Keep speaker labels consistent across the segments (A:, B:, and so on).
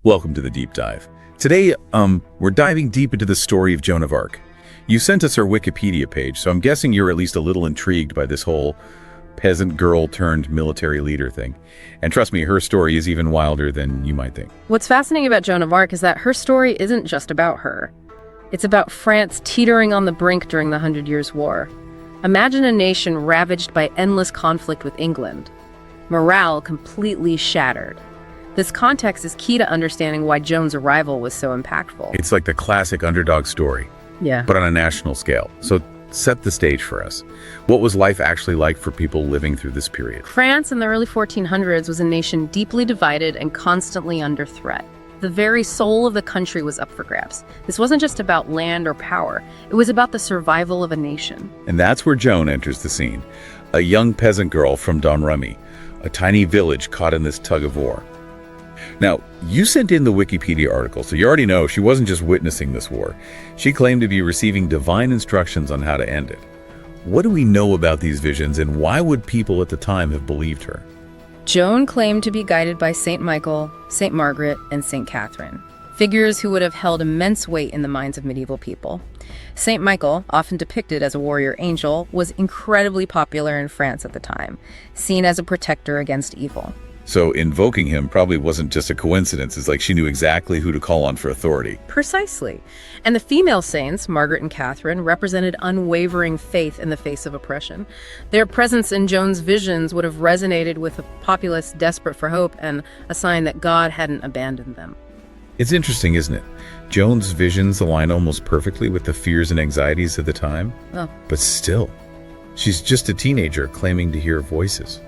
A: Welcome to the deep dive. Today, we're diving deep into the story of Joan of Arc. You sent us her Wikipedia page, so I'm guessing you're at least a little intrigued by this whole peasant girl turned military leader thing. And trust me, her story is even wilder than you might think.
B: What's fascinating about Joan of Arc is that her story isn't just about her. It's about France teetering on the brink during the 100 Years' War. Imagine a nation ravaged by endless conflict with England. Morale completely shattered. This context is key to understanding why Joan's arrival was so impactful.
A: It's like the classic underdog story,
B: Yeah.
A: but on a national scale. So set the stage for us. What was life actually like for people living through this period?
B: France in the early 1400s was a nation deeply divided and constantly under threat. The very soul of the country was up for grabs. This wasn't just about land or power. It was about the survival of a nation.
A: And that's where Joan enters the scene. A young peasant girl from Domremy, a tiny village caught in this tug of war. Now, you sent in the Wikipedia article, so you already know she wasn't just witnessing this war. She claimed to be receiving divine instructions on how to end it. What do we know about these visions, and why would people at the time have believed her?
B: Joan claimed to be guided by Saint Michael, Saint Margaret, and Saint Catherine, figures who would have held immense weight in the minds of medieval people. Saint Michael, often depicted as a warrior angel, was incredibly popular in France at the time, seen as a protector against evil.
A: So invoking him probably wasn't just a coincidence. It's like she knew exactly who to call on for authority.
B: Precisely. And the female saints, Margaret and Catherine, represented unwavering faith in the face of oppression. Their presence in Joan's visions would have resonated with a populace desperate for hope and a sign that God hadn't abandoned them.
A: It's interesting, isn't it? Joan's visions align almost perfectly with the fears and anxieties of the time.
B: Oh.
A: But still, she's just a teenager claiming to hear voices.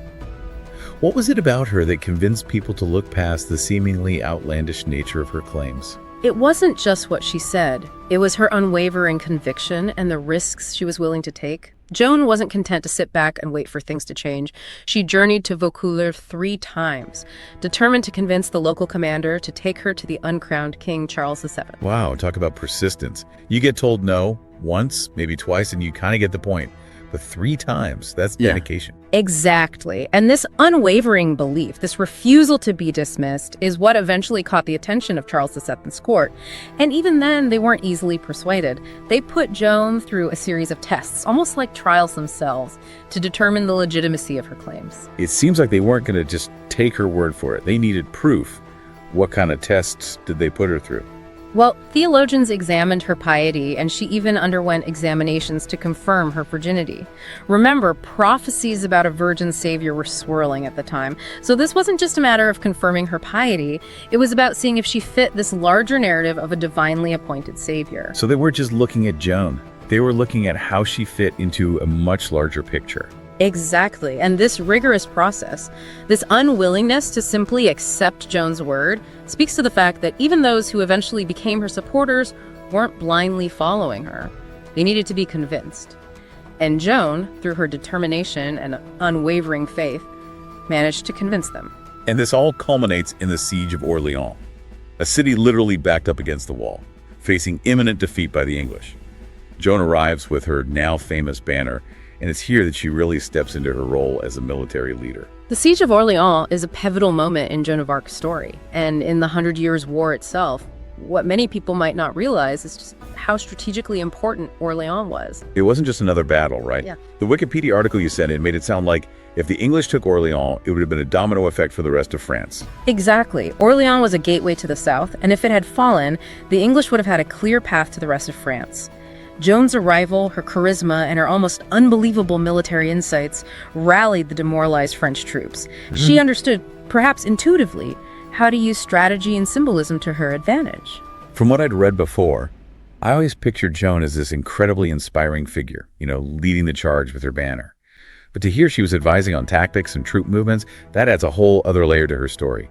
A: What was it about her that convinced people to look past the seemingly outlandish nature of her claims?
B: It wasn't just what she said. It was her unwavering conviction and the risks she was willing to take. Joan wasn't content to sit back and wait for things to change. She journeyed to Vaucouleurs 3 times, determined to convince the local commander to take her to the uncrowned King Charles VII.
A: Wow, talk about persistence. You get told no once, maybe twice, and you kind of get the point. But 3 times, that's dedication.
B: Exactly. And this unwavering belief, this refusal to be dismissed, is what eventually caught the attention of Charles VII's court. And even then, they weren't easily persuaded. They put Joan through a series of tests, almost like trials themselves, to determine the legitimacy of her claims.
A: It seems like they weren't going to just take her word for it. They needed proof. What kind of tests did they put her through?
B: Well, theologians examined her piety, and she even underwent examinations to confirm her virginity. Remember, prophecies about a virgin savior were swirling at the time, so this wasn't just a matter of confirming her piety, it was about seeing if she fit this larger narrative of a divinely appointed savior.
A: So they weren't just looking at Joan. They were looking at how she fit into a much larger picture.
B: Exactly, and this rigorous process, this unwillingness to simply accept Joan's word, speaks to the fact that even those who eventually became her supporters weren't blindly following her. They needed to be convinced. And Joan, through her determination and unwavering faith, managed to convince them.
A: And this all culminates in the Siege of Orleans, a city literally backed up against the wall, facing imminent defeat by the English. Joan arrives with her now famous banner, and it's here that she really steps into her role as a military leader.
B: The Siege of Orleans is a pivotal moment in Joan of Arc's story, and in the 100 Years' War itself, what many people might not realize is just how strategically important Orleans was.
A: It wasn't just another battle, right?
B: Yeah.
A: The Wikipedia article you sent in made it sound like if the English took Orleans, it would have been a domino effect for the rest of France.
B: Exactly. Orleans was a gateway to the south, and if it had fallen, the English would have had a clear path to the rest of France. Joan's arrival, her charisma, and her almost unbelievable military insights rallied the demoralized French troops. She understood, perhaps intuitively, how to use strategy and symbolism to her advantage.
A: From what I'd read before, I always pictured Joan as this incredibly inspiring figure, leading the charge with her banner. But to hear she was advising on tactics and troop movements, that adds a whole other layer to her story.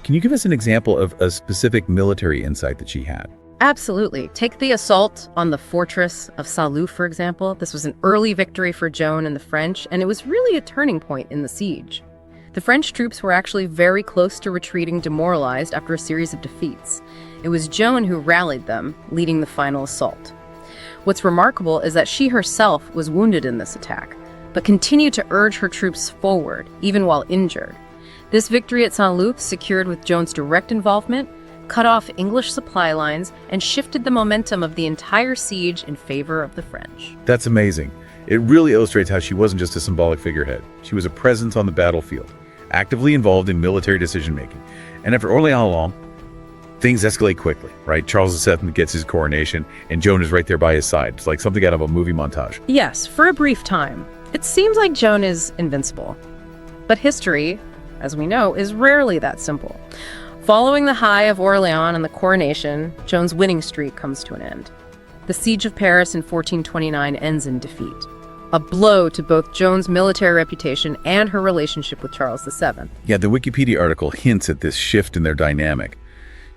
A: Can you give us an example of a specific military insight that she had?
B: Absolutely. Take the assault on the fortress of Saint-Lô, for example. This was an early victory for Joan and the French, and it was really a turning point in the siege. The French troops were actually very close to retreating demoralized after a series of defeats. It was Joan who rallied them, leading the final assault. What's remarkable is that she herself was wounded in this attack, but continued to urge her troops forward, even while injured. This victory at Saint-Lô, secured with Joan's direct involvement, cut off English supply lines, and shifted the momentum of the entire siege in favor of the French.
A: That's amazing. It really illustrates how she wasn't just a symbolic figurehead. She was a presence on the battlefield, actively involved in military decision-making. And after Orléans, things escalate quickly, right? Charles VII gets his coronation, and Joan is right there by his side. It's like something out of a movie montage.
B: Yes, for a brief time. It seems like Joan is invincible. But history, as we know, is rarely that simple. Following the high of Orléans and the coronation, Joan's winning streak comes to an end. The Siege of Paris in 1429 ends in defeat, a blow to both Joan's military reputation and her relationship with Charles VII.
A: Yeah, the Wikipedia article hints at this shift in their dynamic.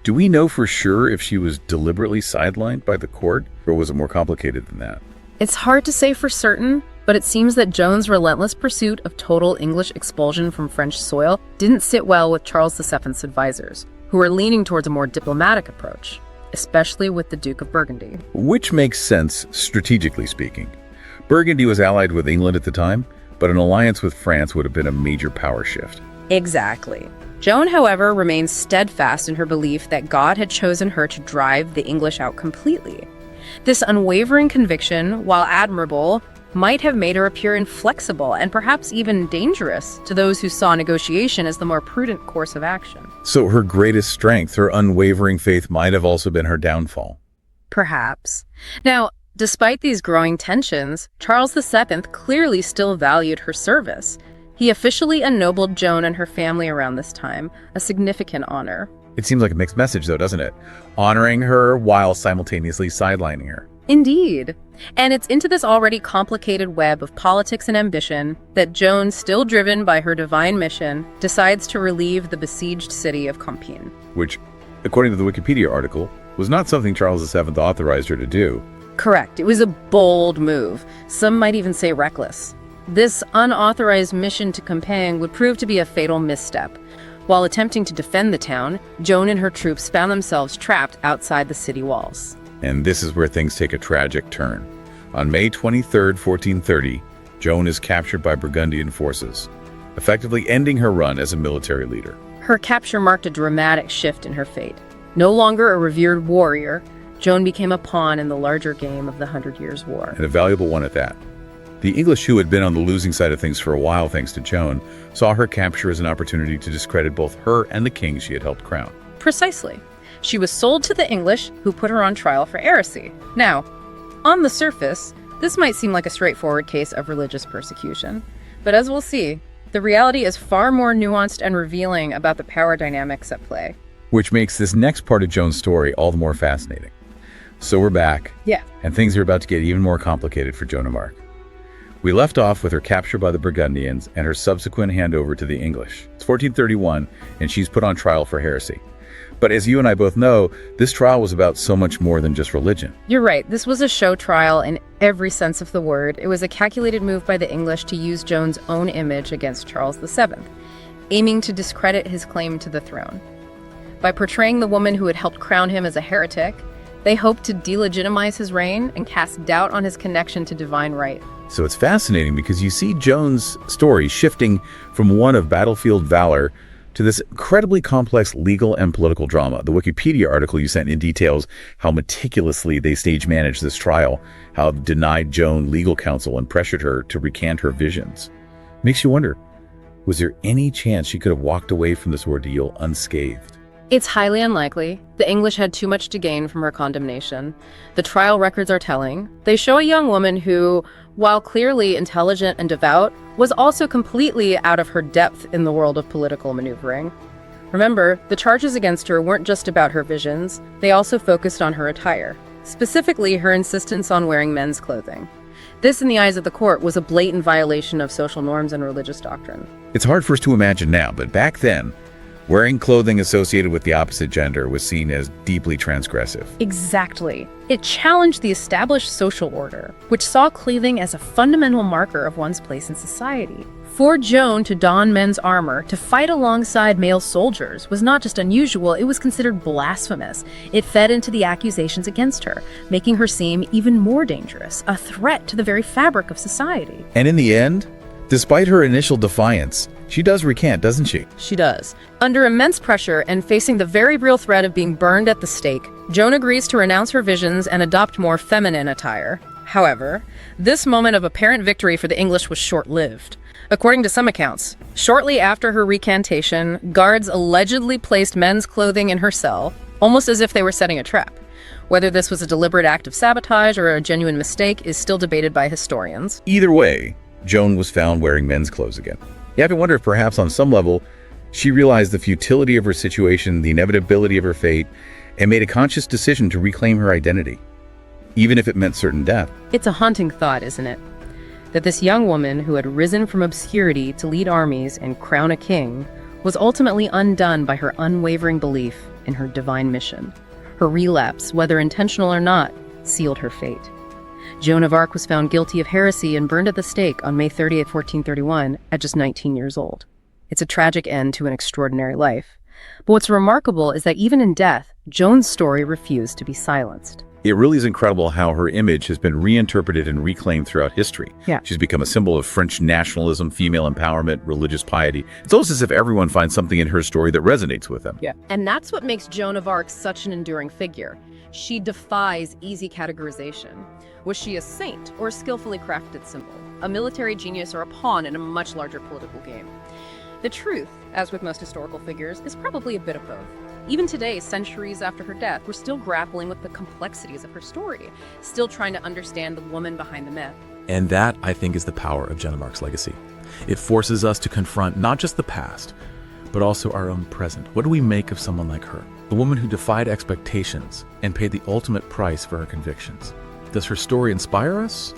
A: Do we know for sure if she was deliberately sidelined by the court, or was it more complicated than that?
B: It's hard to say for certain, but it seems that Joan's relentless pursuit of total English expulsion from French soil didn't sit well with Charles VII's advisors, who were leaning towards a more diplomatic approach, especially with the Duke of Burgundy.
A: Which makes sense, strategically speaking. Burgundy was allied with England at the time, but an alliance with France would have been a major power shift.
B: Exactly. Joan, however, remains steadfast in her belief that God had chosen her to drive the English out completely. This unwavering conviction, while admirable, might have made her appear inflexible and perhaps even dangerous to those who saw negotiation as the more prudent course of action.
A: So her greatest strength, her unwavering faith, might have also been her downfall.
B: Perhaps. Now, despite these growing tensions, Charles VII clearly still valued her service. He officially ennobled Joan and her family around this time, a significant honor.
A: It seems like a mixed message, though, doesn't it? Honoring her while simultaneously sidelining her.
B: Indeed. And it's into this already complicated web of politics and ambition that Joan, still driven by her divine mission, decides to relieve the besieged city of Compiègne.
A: Which, according to the Wikipedia article, was not something Charles VII authorized her to do.
B: Correct. It was a bold move. Some might even say reckless. This unauthorized mission to Compiègne would prove to be a fatal misstep. While attempting to defend the town, Joan and her troops found themselves trapped outside the city walls.
A: And this is where things take a tragic turn. On May 23, 1430, Joan is captured by Burgundian forces, effectively ending her run as a military leader.
B: Her capture marked a dramatic shift in her fate. No longer a revered warrior, Joan became a pawn in the larger game of the 100 Years' War.
A: And a valuable one at that. The English, who had been on the losing side of things for a while thanks to Joan, saw her capture as an opportunity to discredit both her and the king she had helped crown.
B: Precisely. She was sold to the English, who put her on trial for heresy. Now, on the surface, this might seem like a straightforward case of religious persecution, but as we'll see, the reality is far more nuanced and revealing about the power dynamics at play.
A: Which makes this next part of Joan's story all the more fascinating. So we're back.
B: Yeah.
A: And things are about to get even more complicated for Joan of Arc. We left off with her capture by the Burgundians and her subsequent handover to the English. It's 1431, and she's put on trial for heresy. But as you and I both know, this trial was about so much more than just religion.
B: You're right. This was a show trial in every sense of the word. It was a calculated move by the English to use Joan's own image against Charles VII, aiming to discredit his claim to the throne. By portraying the woman who had helped crown him as a heretic, they hoped to delegitimize his reign and cast doubt on his connection to divine right.
A: So it's fascinating because you see Joan's story shifting from one of battlefield valor to this incredibly complex legal and political drama. The Wikipedia article you sent in details how meticulously they stage managed this trial, how it denied Joan legal counsel and pressured her to recant her visions. Makes you wonder, was there any chance she could have walked away from this ordeal unscathed?
B: It's highly unlikely. The English had too much to gain from her condemnation. The trial records are telling. They show a young woman who, while clearly intelligent and devout, was also completely out of her depth in the world of political maneuvering. Remember, the charges against her weren't just about her visions, they also focused on her attire, specifically her insistence on wearing men's clothing. This, in the eyes of the court, was a blatant violation of social norms and religious doctrine.
A: It's hard for us to imagine now, but back then, wearing clothing associated with the opposite gender was seen as deeply transgressive.
B: Exactly. It challenged the established social order, which saw clothing as a fundamental marker of one's place in society. For Joan to don men's armor, to fight alongside male soldiers, was not just unusual, it was considered blasphemous. It fed into the accusations against her, making her seem even more dangerous, a threat to the very fabric of society.
A: And in the end, Despite her initial defiance, she does recant, doesn't she?
B: She does. Under immense pressure and facing the very real threat of being burned at the stake, Joan agrees to renounce her visions and adopt more feminine attire. However, this moment of apparent victory for the English was short-lived. According to some accounts, shortly after her recantation, guards allegedly placed men's clothing in her cell, almost as if they were setting a trap. Whether this was a deliberate act of sabotage or a genuine mistake is still debated by historians.
A: Either way, Joan was found wearing men's clothes again. You have to wonder if perhaps on some level, she realized the futility of her situation, the inevitability of her fate, and made a conscious decision to reclaim her identity, even if it meant certain death.
B: It's a haunting thought, isn't it? That this young woman who had risen from obscurity to lead armies and crown a king was ultimately undone by her unwavering belief in her divine mission. Her relapse, whether intentional or not, sealed her fate. Joan of Arc was found guilty of heresy and burned at the stake on May 30th, 1431, at just 19 years old. It's a tragic end to an extraordinary life. But what's remarkable is that even in death, Joan's story refused to be silenced.
A: It really is incredible how her image has been reinterpreted and reclaimed throughout history.
B: Yeah.
A: She's become a symbol of French nationalism, female empowerment, religious piety. It's almost as if everyone finds something in her story that resonates with them.
B: Yeah. And that's what makes Joan of Arc such an enduring figure. She defies easy categorization. Was she a saint or a skillfully crafted symbol? A military genius or a pawn in a much larger political game? The truth, as with most historical figures, is probably a bit of both. Even today, centuries after her death, we're still grappling with the complexities of her story, still trying to understand the woman behind the myth.
C: And that, I think, is the power of Joan of Arc's legacy. It forces us to confront not just the past, but also our own present. What do we make of someone like her? The woman who defied expectations and paid the ultimate price for her convictions. Does her story inspire us,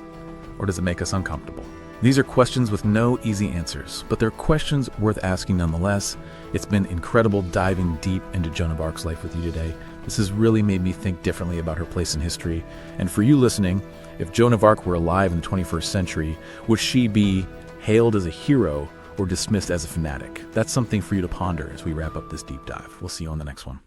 C: or does it make us uncomfortable? These are questions with no easy answers, but they're questions worth asking nonetheless. It's been incredible diving deep into Joan of Arc's life with you today. This has really made me think differently about her place in history. And for you listening, if Joan of Arc were alive in the 21st century, would she be hailed as a hero or dismissed as a fanatic? That's something for you to ponder as we wrap up this deep dive. We'll see you on the next one.